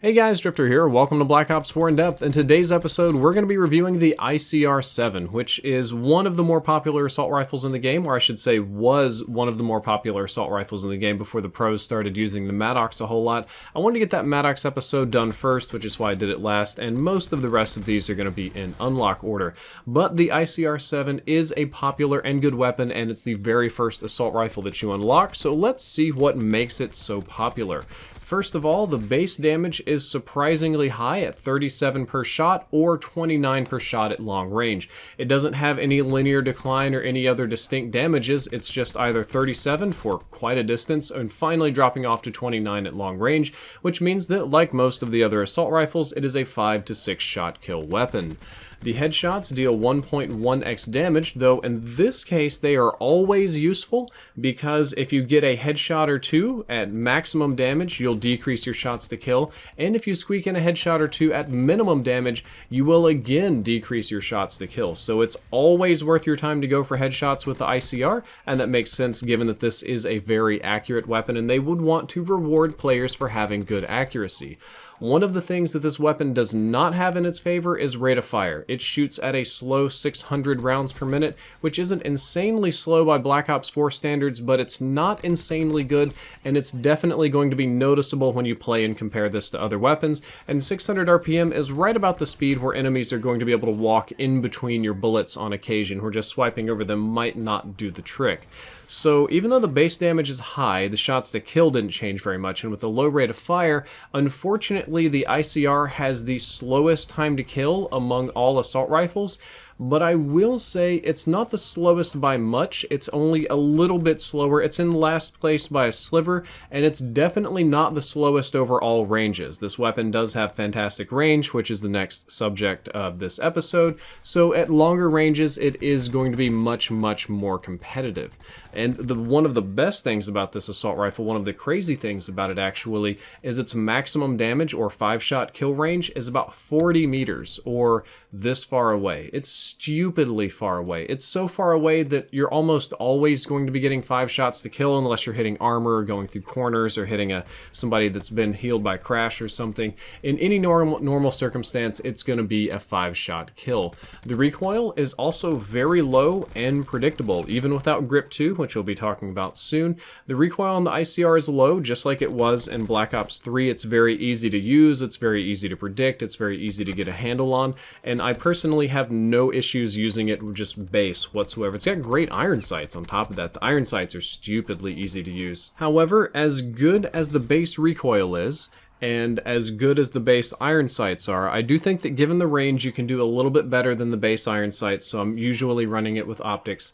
Hey guys, Drifter here. Welcome to Black Ops 4 In Depth. In today's episode, we're going to be reviewing the ICR-7, which is one of the more popular assault rifles in the game, or I should say was one of the more popular assault rifles in the game before the pros started using the Maddox a whole lot. I wanted to get that Maddox episode done first, which is why I did it last, and most of the rest of these are going to be in unlock order. But the ICR-7 is a popular and good weapon, and it's the very first assault rifle that you unlock, so let's see what makes it so popular. First of all, the base damage is surprisingly high at 37 per shot or 29 per shot at long range. It doesn't have any linear decline or any other distinct damages, it's just either 37 for quite a distance and finally dropping off to 29 at long range, which means that like most of the other assault rifles, it is a 5 to 6 shot kill weapon. The headshots deal 1.1x damage, though in this case they are always useful because if you get a headshot or two at maximum damage, you'll decrease your shots to kill, and if you squeak in a headshot or two at minimum damage, you will again decrease your shots to kill. So it's always worth your time to go for headshots with the ICR, and that makes sense given that this is a very accurate weapon and they would want to reward players for having good accuracy. One of the things that this weapon does not have in its favor is rate of fire. It shoots at a slow 600 rounds per minute, which isn't insanely slow by Black Ops 4 standards, but it's not insanely good, and it's definitely going to be noticeable when you play and compare this to other weapons, and 600 RPM is right about the speed where enemies are going to be able to walk in between your bullets on occasion, where just swiping over them might not do the trick. So even though the base damage is high, the shots to kill didn't change very much, and with the low rate of fire, unfortunately the ICR has the slowest time to kill among all assault rifles, but I will say it's not the slowest by much, it's only a little bit slower. It's in last place by a sliver, and it's definitely not the slowest over all ranges. This weapon does have fantastic range, which is the next subject of this episode, so at longer ranges it is going to be much more competitive. And one of the best things about this assault rifle, one of the crazy things about it actually, is its maximum damage or 5-shot kill range is about 40 meters, or this far away. It's stupidly far away. It's so far away that you're almost always going to be getting 5 shots to kill unless you're hitting armor or going through corners or hitting somebody that's been healed by crash or something. In any normal circumstance, it's going to be a 5-shot kill. The recoil is also very low and predictable, even without grip 2, which we'll be talking about soon. The recoil on the ICR is low, just like it was in Black Ops 3. It's very easy to use, it's very easy to predict, it's very easy to get a handle on, and I personally have no issues using it with just base whatsoever. It's got great iron sights on top of that. The iron sights are stupidly easy to use. However, as good as the base recoil is, and as good as the base iron sights are, I do think that given the range you can do a little bit better than the base iron sights, so I'm usually running it with optics.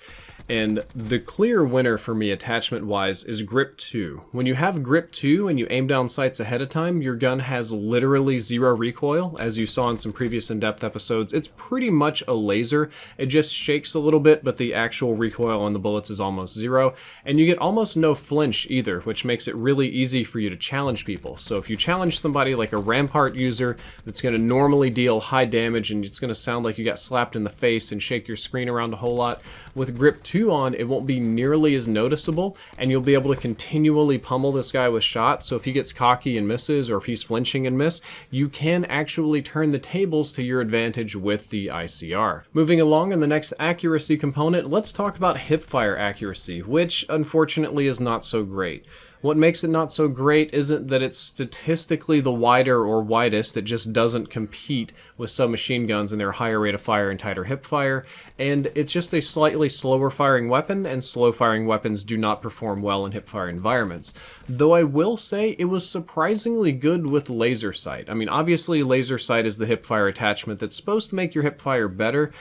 And the clear winner for me attachment-wise is grip 2. When you have grip 2 and you aim down sights ahead of time, your gun has literally zero recoil. As you saw in some previous in-depth episodes, it's pretty much a laser. It just shakes a little bit, but the actual recoil on the bullets is almost zero. And you get almost no flinch either, which makes it really easy for you to challenge people. So if you challenge somebody like a Rampart user that's going to normally deal high damage and it's going to sound like you got slapped in the face and shake your screen around a whole lot, with grip 2 on, it won't be nearly as noticeable, and you'll be able to continually pummel this guy with shots. So if he gets cocky and misses, or if he's flinching and miss, you can actually turn the tables to your advantage with the ICR. Moving along in the next accuracy component, let's talk about hipfire accuracy, which unfortunately is not so great. What makes it not so great isn't that it's statistically the wider or widest, it just doesn't compete with submachine guns in their higher rate of fire and tighter hip fire, and it's just a slightly slower firing weapon, and slow firing weapons do not perform well in hip fire environments. Though I will say it was surprisingly good with laser sight. I mean, obviously laser sight is the hip fire attachment that's supposed to make your hip fire better.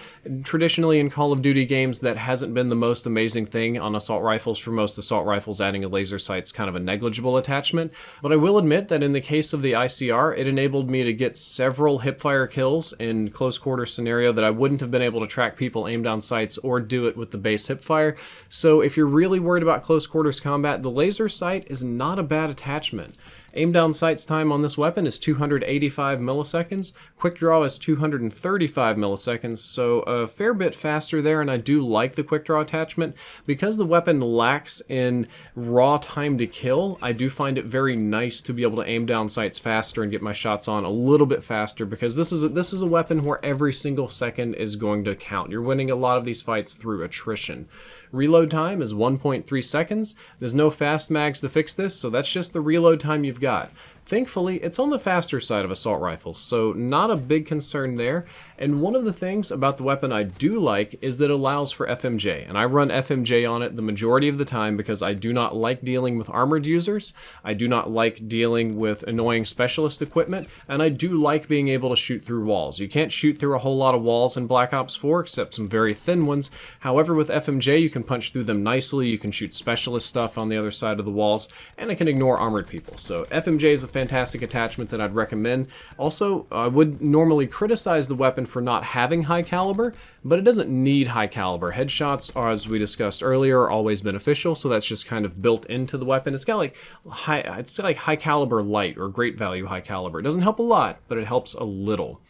Traditionally in Call of Duty games, that hasn't been the most amazing thing on assault rifles. For most assault rifles, adding a laser sight's kind of a negligible attachment, but I will admit that in the case of the ICR, it enabled me to get several hipfire kills in close quarter scenario that I wouldn't have been able to track people aim down sights or do it with the base hipfire. So if you're really worried about close quarters combat, the laser sight is not a bad attachment. Aim down sights time on this weapon is 285 milliseconds. Quick draw is 235 milliseconds, so a fair bit faster there, and I do like the quick draw attachment. Because the weapon lacks in raw time to kill, I do find it very nice to be able to aim down sights faster and get my shots on a little bit faster, because this is a weapon where every single second is going to count. You're winning a lot of these fights through attrition. Reload time is 1.3 seconds. There's no fast mags to fix this, so that's just the reload time you've got. Thankfully, it's on the faster side of assault rifles, so not a big concern there. And one of the things about the weapon I do like is that it allows for FMJ, and I run FMJ on it the majority of the time because I do not like dealing with armored users, I do not like dealing with annoying specialist equipment, and I do like being able to shoot through walls. You can't shoot through a whole lot of walls in Black Ops 4, except some very thin ones. However, with FMJ, you can punch through them nicely, you can shoot specialist stuff on the other side of the walls, and it can ignore armored people. So FMJ is a fantastic attachment that I'd recommend. Also, I would normally criticize the weapon for not having high caliber, but it doesn't need high caliber. Headshots, as we discussed earlier, are always beneficial, so that's just kind of built into the weapon. It's got like high caliber light or great value high caliber. It doesn't help a lot, but it helps a little.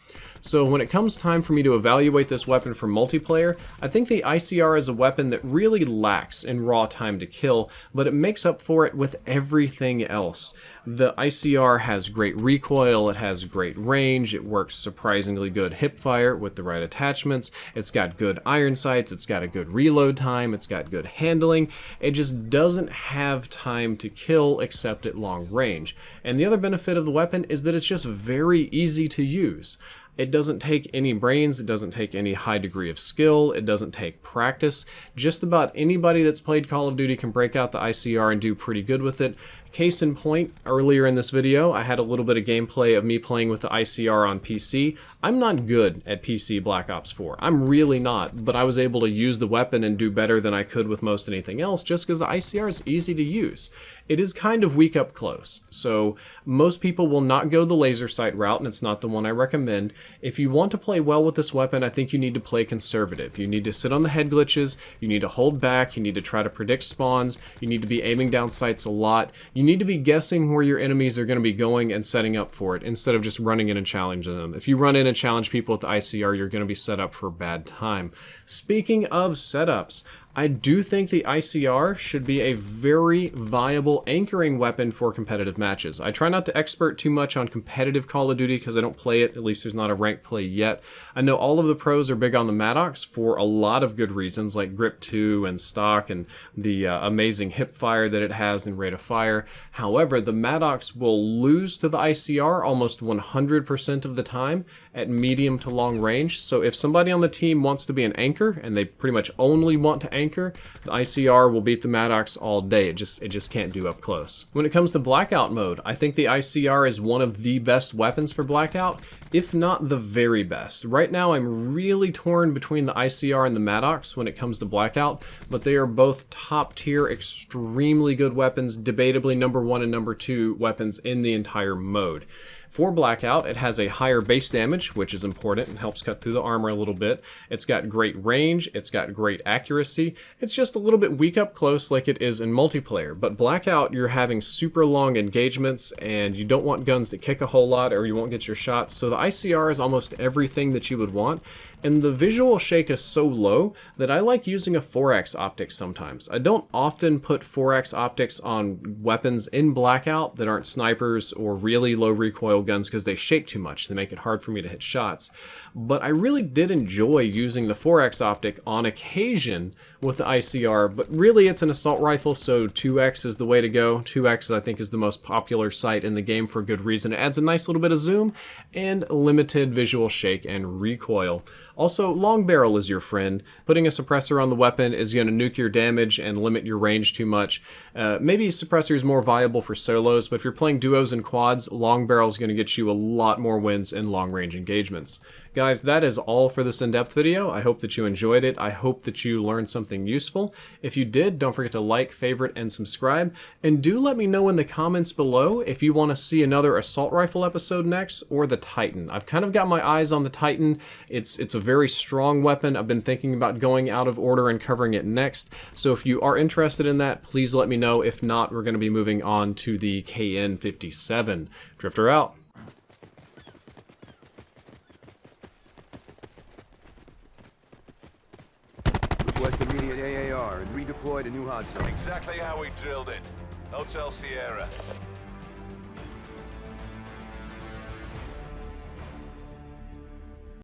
So when it comes time for me to evaluate this weapon for multiplayer, I think the ICR is a weapon that really lacks in raw time to kill, but it makes up for it with everything else. The ICR has great recoil, it has great range, it works surprisingly good hipfire with the right attachments, it's got good iron sights, it's got a good reload time, it's got good handling. It just doesn't have time to kill except at long range. And the other benefit of the weapon is that it's just very easy to use. It doesn't take any brains, it doesn't take any high degree of skill, it doesn't take practice. Just about anybody that's played Call of Duty can break out the ICR and do pretty good with it. Case in point, earlier in this video, I had a little bit of gameplay of me playing with the ICR on PC. I'm not good at PC Black Ops 4. I'm really not, but I was able to use the weapon and do better than I could with most anything else just because the ICR is easy to use. It is kind of weak up close, so most people will not go the laser sight route, and it's not the one I recommend. If you want to play well with this weapon, I think you need to play conservative. You need to sit on the head glitches, you need to hold back, you need to try to predict spawns, you need to be aiming down sights a lot, you need to be guessing where your enemies are going to be going and setting up for it instead of just running in and challenging them. If you run in and challenge people with the ICR, you're going to be set up for a bad time. Speaking of setups, I do think the ICR should be a very viable anchoring weapon for competitive matches. I try not to expert too much on competitive Call of Duty because I don't play it, at least there's not a ranked play yet. I know all of the pros are big on the Maddox for a lot of good reasons, like grip 2 and stock and the amazing hipfire that it has and rate of fire. However, the Maddox will lose to the ICR almost 100% of the time at medium to long range. So if somebody on the team wants to be an anchor and they pretty much only want to anchor, the ICR will beat the Maddox all day. It just can't do up close. When it comes to Blackout mode, I think the ICR is one of the best weapons for Blackout, if not the very best. Right now I'm really torn between the ICR and the Maddox when it comes to Blackout, but they are both top tier, extremely good weapons, debatably number 1 and number 2 weapons in the entire mode. For Blackout, it has a higher base damage, which is important and helps cut through the armor a little bit. It's got great range, it's got great accuracy. It's just a little bit weak up close like it is in multiplayer. But Blackout, you're having super long engagements and you don't want guns that kick a whole lot or you won't get your shots. So the ICR is almost everything that you would want. And the visual shake is so low that I like using a 4x optics sometimes. I don't often put 4x optics on weapons in Blackout that aren't snipers or really low recoil guns because they shake too much. They make it hard for me to hit shots. But I really did enjoy using the 4x optic on occasion with the ICR, but really it's an assault rifle, so 2x is the way to go. 2x I think is the most popular sight in the game for a good reason. It adds a nice little bit of zoom and limited visual shake and recoil. Also, long barrel is your friend. Putting a suppressor on the weapon is going to nuke your damage and limit your range too much. Maybe suppressor is more viable for solos, but if you're playing duos and quads, long barrel is going to get you a lot more wins in long range engagements. Guys, that is all for this in-depth video. I hope that you enjoyed it. I hope that you learned something useful. If you did, don't forget to like, favorite, and subscribe. And do let me know in the comments below if you want to see another assault rifle episode next or the Titan. I've kind of got my eyes on the Titan. It's a very strong weapon. I've been thinking about going out of order and covering it next. So if you are interested in that, please let me know. If not, we're going to be moving on to the KN-57. Drifter out. Request immediate AAR and redeploy to new hot zone. Exactly how we drilled it. Hotel Sierra.